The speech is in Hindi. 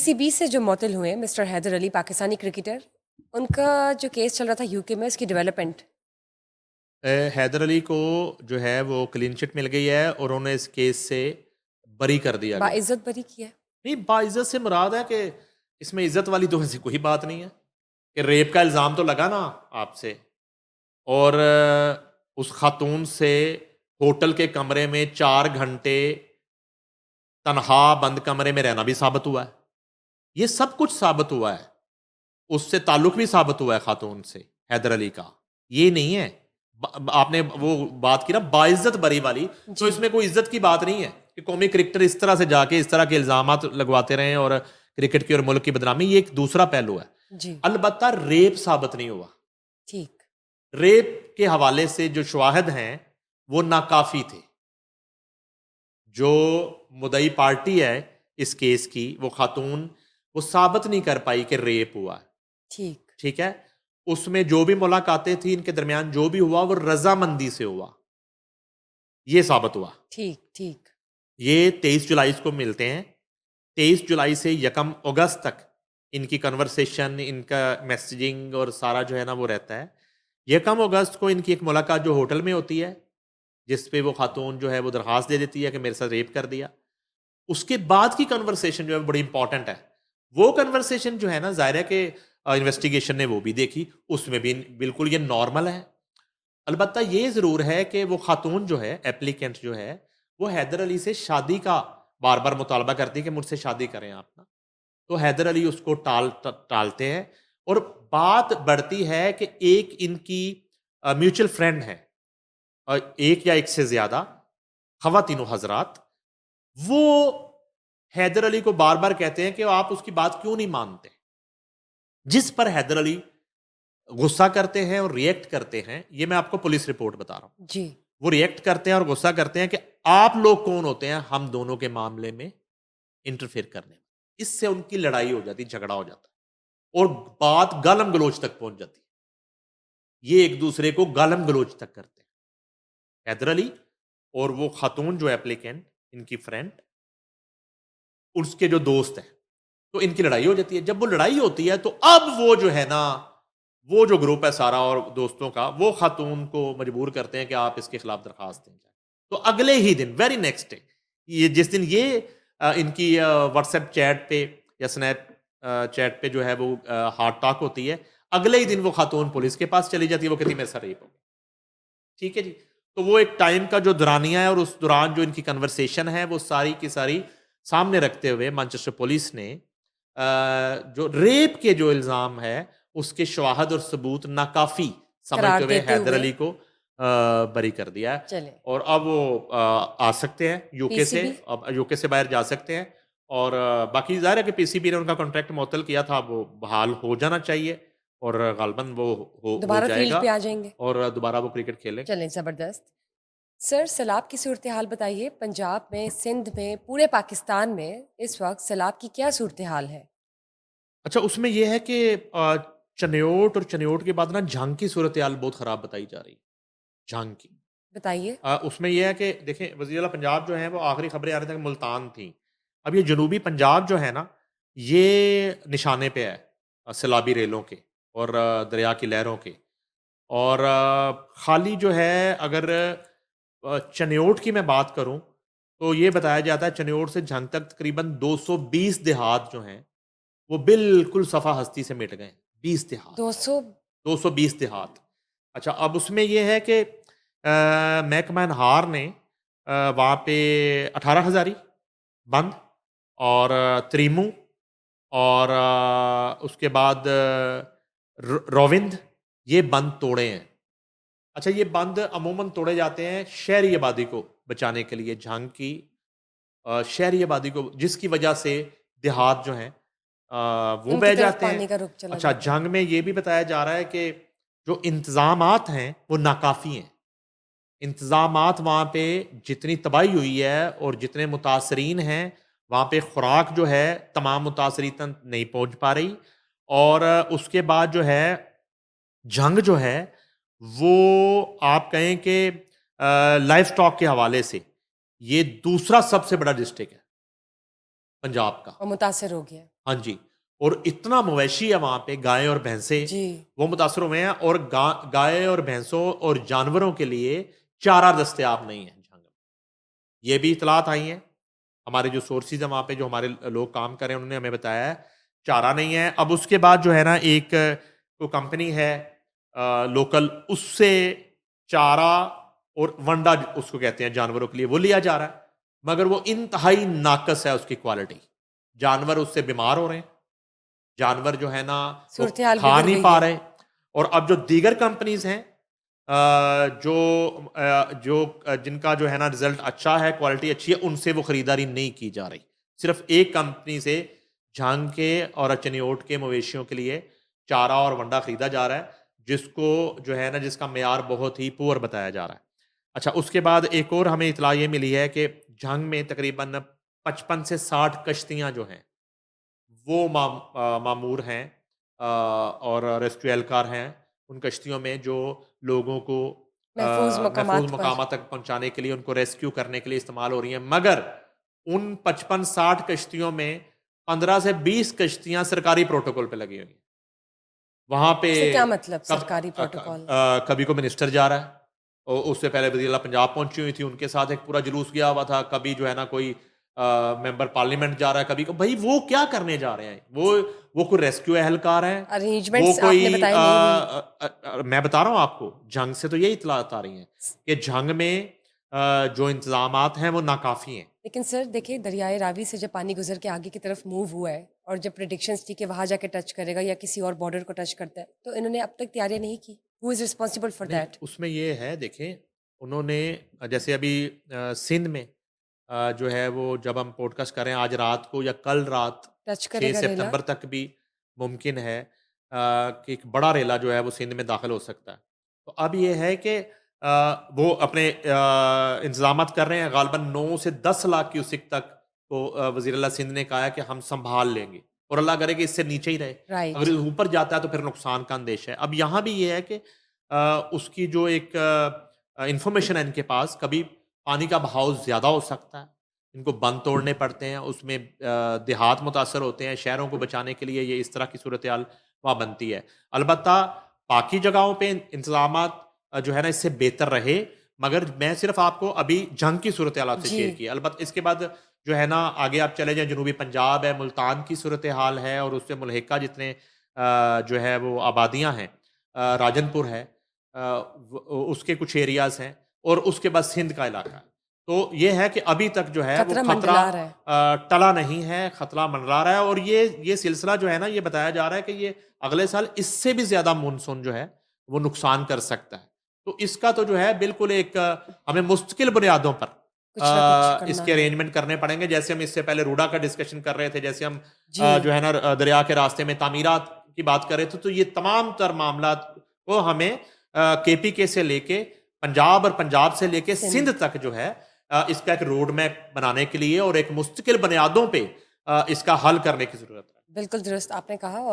पीसीबी से जो मुअत्तल हुए मिस्टर हैदर अली, पाकिस्तानी क्रिकेटर, उनका जो केस चल रहा था यूके में, उसकी डेवलपमेंट। हैदर अली को जो है वो क्लीन चिट मिल गई है और उन्हें इस केस से बरी कर दिया गया है। बाइज्जत बरी किया है। नहीं, बाइज्जत से मुराद है कि इसमें इज्जत वाली तो ऐसी कोई बात नहीं है कि रेप का इल्ज़ाम तो लगा ना आपसे, और उस खातून से होटल के कमरे में 4 घंटे तनहा बंद कमरे में रहना भी साबित हुआ है। ये सब कुछ साबित हुआ है। उससे ताल्लुक भी साबित हुआ है खातून से, हैदर अली का। ये नहीं है आपने वो बात की ना बाइज्जत बरी वाली, तो जी इसमें कोई इज्जत की बात नहीं है कि कौमी क्रिकेटर इस तरह से जाके इस तरह के इल्जामात लगवाते रहे और क्रिकेट की और मुल्क की बदनामी। ये एक दूसरा पहलू है। जी। अलबत्ता रेप साबित नहीं हुआ। ठीक। रेप के हवाले से जो शवाहिद हैं वो नाकाफी थे। जो मुदई पार्टी है इस केस की, वो खातून, वो साबित नहीं कर पाई कि रेप हुआ है। ठीक। ठीक है। उसमें जो भी मुलाकातें थी इनके दरमियान, जो भी हुआ वो रजामंदी से हुआ, ये साबित हुआ। ठीक। ठीक। ये 23 जुलाई को मिलते हैं। 23 जुलाई से 1 अगस्त तक इनकी कन्वर्सेशन, इनका मैसेजिंग और सारा जो है ना वो रहता है। 1 अगस्त को इनकी एक मुलाकात जो होटल में होती है, जिस पे वो खातून जो है वो दरखास्त दे देती है कि मेरे साथ रेप कर दिया। उसके बाद की कन्वर्सेशन जो है बड़ी इंपॉर्टेंट है। वो कन्वर्सेशन जो है ना, ज़ाहिर है कि इन्वेस्टिगेशन ने वो भी देखी, उसमें भी बिल्कुल ये नॉर्मल है। अलबत्ता ये ज़रूर है कि वो खातून जो है, एप्लीकेंट जो है, वो हैदर अली से शादी का बार बार मुतालबा करती है कि मुझसे शादी करें आप ना। तो हैदर अली उसको टालते हैं और बात बढ़ती है कि एक इनकी म्यूचुअल फ्रेंड है, एक या एक से ज़्यादा खवातीनों हजरात, वो हैदर अली को बार बार कहते हैं कि आप उसकी बात क्यों नहीं मानते। जिस पर हैदर अली गुस्सा करते हैं और रिएक्ट करते हैं। ये मैं आपको पुलिस रिपोर्ट बता रहा हूं। जी। वो रिएक्ट करते हैं और गुस्सा करते हैं कि आप लोग कौन होते हैं हम दोनों के मामले में इंटरफेयर करने में। इससे उनकी लड़ाई हो जाती, झगड़ा हो जाता है और बात गालम गलोच तक पहुंच जाती है। ये एक दूसरे को गालम गलोच तक करते हैं, हैदर अली और वो खातून जो एप्लीकेंट, इनकी फ्रेंड, उसके जो दोस्त हैं। तो इनकी लड़ाई हो जाती है। जब वो लड़ाई होती है तो अब वो जो है ना, वो जो ग्रुप है सारा और दोस्तों का, वो खातून को मजबूर करते हैं कि आप इसके खिलाफ दरखास्त दें जाए। तो अगले ही दिन, वेरी नेक्स्ट डे, ये जिस दिन ये इनकी व्हाट्सएप चैट पे या स्नैप चैट पे जो है वो हार्ट टॉक होती है, अगले ही दिन वो खातून पुलिस के पास चली जाती है। वो कहती है मेरे साथ रेप हो गया। ठीक है जी। तो वो एक टाइम का जो दौरानिया है और उस दौरान जो इनकी कन्वर्सेशन है वो सारी की सारी सामने रखते हुए मैनचेस्टर पुलिस ने जो रेप के जो इल्ज़ाम है उसके शवाहद और सबूत नाकाफ़ी समझते करार हुए देते हैदर हुए। अली को बरी कर दिया है। चले। और अब वो आ सकते हैं यूके से, पीसीबी। अब यूके से बाहर जा सकते हैं। और बाकी ज़ाहिर है कि पीसीबी ने उनका कॉन्ट्रैक्ट मुअत्तल किया था, वो बहाल हो जाना चाहिए और गालबन वो हो दोबारा फील्ड जाएगा पे आ जाएंगे। और दोबारा वो क्रिकेट खेलेंगे। चलें, ज़बरदस्त। सर, सैलाब की सूरत हाल बताइए। पंजाब में, सिंध में, पूरे पाकिस्तान में इस वक्त सैलाब की क्या सूरत हाल है? अच्छा, उसमें ये है कि चन्योट और चन्योट के बाद ना झंग की सूरत-हाल बहुत ख़राब बताई जा रही है, झंग की। बताइए। उसमें ये है कि देखें, वज़ीर आला पंजाब जो है वो आखिरी खबरें आ रही थी मुल्तान थी। अब ये जनूबी पंजाब जो है ना, ये निशाने पे है सैलाबी रेलों के और दरिया की लहरों के। और खाली जो है, अगर चन्योट की मैं बात करूँ, तो ये बताया जाता है चन्योट से झंग तक तकरीबन 220 देहात जो हैं वो बिल्कुल सफ़ा हस्ती से मिट गए। 20 देहात, 200। 220 देहात। अच्छा, अब उसमें ये है कि महकमा हार ने वहाँ पे 18 हज़ारी बंद और त्रीमू और उसके बाद रोविंद, ये बंद तोड़े हैं। अच्छा, ये बंद अमूमन तोड़े जाते हैं शहरी आबादी को बचाने के लिए, झंग की शहरी आबादी को, जिसकी वजह से देहात जो हैं वो उनकी बह तरफ जाते हैं। पानी का रुख चला अच्छा, जाता है। जंग में ये भी बताया जा रहा है कि जो इंतज़ामात हैं वो नाकाफ़ी हैं। इंतज़ामात वहाँ पे जितनी तबाही हुई है और जितने मुतासरीन हैं, वहाँ पे खुराक जो है तमाम मुतासरीन तक नहीं पहुँच पा रही। और उसके बाद जो है जंग जो है वो आप कहें कि लाइफ स्टॉक के हवाले से ये दूसरा सबसे बड़ा डिस्ट्रिक्ट है। पंजाब का। और मुतासर हो गया। हाँ जी, और इतना मवेशी है वहाँ पे, गाय और भैंसें, जी। वो मुतासर हुए हैं, और गाय और भैंसों और जानवरों के लिए चारा दस्तयाब नहीं है जंग में। ये भी इतलात आई हैं, हमारे जो सोर्सेज हैं वहाँ पे, जो हमारे लोग काम कर रहे हैं, उन्होंने हमें बताया है चारा नहीं है। अब उसके बाद जो है ना, एक तो कंपनी है लोकल, उससे चारा और वंडा उसको कहते हैं जानवरों के लिए, वो लिया जा रहा है, मगर वो इंतहाई नाकस है उसकी क्वालिटी। जानवर उससे बीमार हो रहे हैं, जानवर जो है ना वो सूरत हाल खा बिगड़ नहीं गई पा है। रहे। और अब जो दीगर कंपनीज हैं जिनका जो है ना रिजल्ट अच्छा है, क्वालिटी अच्छी है, उनसे वो खरीदारी नहीं की जा रही। सिर्फ एक कंपनी से झांग के और चनियोट के मवेशियों के लिए चारा और वंडा खरीदा जा रहा है, जिसको जो है ना, जिसका मेयार बहुत ही पुअर बताया जा रहा है। अच्छा, उसके बाद एक और हमें इतला ये मिली है कि झांग में तकरीबन 55 से 60 कश्तियां जो हैं वो मामूर हैं, और रेस्क्यू एहलकार हैं उन कश्तियों में, जो लोगों को महफूज महफूज मकामात पर। मकामात तक पहुंचाने के लिए, उनको रेस्क्यू करने के लिए इस्तेमाल हो रही हैं। मगर उन 55-60 कश्तियों में 15 से 20 कश्तियां सरकारी प्रोटोकॉल पे लगी हुई हैं। वहां पे इससे क्या मतलब कब सरकारी प्रोटोकॉल? कभी को मिनिस्टर जा रहा है, और उससे पहले वज़ीर पंजाब पहुंची हुई थी, उनके साथ एक पूरा जुलूस गया हुआ था। कभी जो है ना कोई मेंबर पार्लियामेंट जा रहा है, कभी को, भाई वो क्या करने जा रहे हैं? वो कोई रेस्क्यू एहलकार है, वो अरेंजमेंट्स कोई आपने बताए नहीं हुई। मैं बता रहा हूँ आपको, जंग से तो यही इतलात आ रही हैं कि जंग में जो इंतजामात हैं वो नाकाफी हैं। लेकिन सर देखिए, दरियाए रावी से जब पानी गुजर के आगे की तरफ मूव हुआ है, और जब प्रेडिक्शंस थी कि वहां जाके टच करेगा या किसी और बॉर्डर को टच करता है, तो इन्होंने अब तक तैयारियां नहीं की। हु इज रिस्पॉन्सिबल फॉर नहीं, दैट? उसमें ये है, देखें, उन्होंने जैसे अभी सिंध में जो है वो, जब हम पॉडकास्ट कर रहे हैं आज रात को या कल रात टच 6 करेगा रेला? सितंबर तक भी मुमकिन है कि एक बड़ा रेला जो है वो सिंध में दाखिल हो सकता है। तो अब ये है कि वो अपने इंतजामात कर रहे हैं, गालबन 9 से 10 लाख क्यूसिक तक तो वज़ीर अला सिंध ने कहा है कि हम संभाल लेंगे, और अल्लाह करे कि इससे नीचे ही रहे। राइट। अगर ऊपर जाता है तो फिर नुकसान का अंदेशा है। अब यहाँ भी ये है कि उसकी जो एक इंफॉर्मेशन है इनके पास, कभी पानी का बहाव ज़्यादा हो सकता है, इनको बंद तोड़ने पड़ते हैं, उसमें देहात मुतासर होते हैं, शहरों को बचाने के लिए ये इस तरह की सूरत हाल वहाँ बनती है। अलबत्ता बाकी जगहों पे इंतजामात जो है ना इससे बेहतर रहे, मगर मैं सिर्फ आपको अभी जंग की सूरत हाल आपसे जी। शेयर की। अलबत्ता इसके बाद जो है ना, आगे आप चले जाएं, जनूबी पंजाब है, मुल्तान की सूरत हाल है, और उससे मुल्हिका जितने जो है वो आबादियाँ हैं, राजनपुर है, उसके कुछ एरियाज हैं, और उसके बाद सिंध का इलाका है। तो ये है कि अभी तक जो है वो खतरा खतरा मंडला रहा है। टला नहीं है, खतरा मंडरा रहा है, और ये सिलसिला जो है ना, ये बताया जा रहा है कि ये अगले साल इससे भी ज्यादा मानसून जो है वो नुकसान कर सकता है। तो इसका तो जो है बिल्कुल एक हमें मुस्तकिल बुनियादों पर कुछ ना कुछ करना इसके है। अरेंजमेंट करने पड़ेंगे। जैसे हम इससे पहले रूडा का डिस्कशन कर रहे थे, जैसे हम जी। जो है ना दरिया के रास्ते में तामीरात की बात कर रहे थे, तो ये तमाम तर मामला को हमें केपीके से लेके पंजाब, और पंजाब से लेके सिंध। सिंध तक जो है इसका एक रोड मैप बनाने के लिए और एक मुस्तकिल बुनियादों पे इसका हल करने की जरूरत है। बिल्कुल दुरुस्त आपने कहा।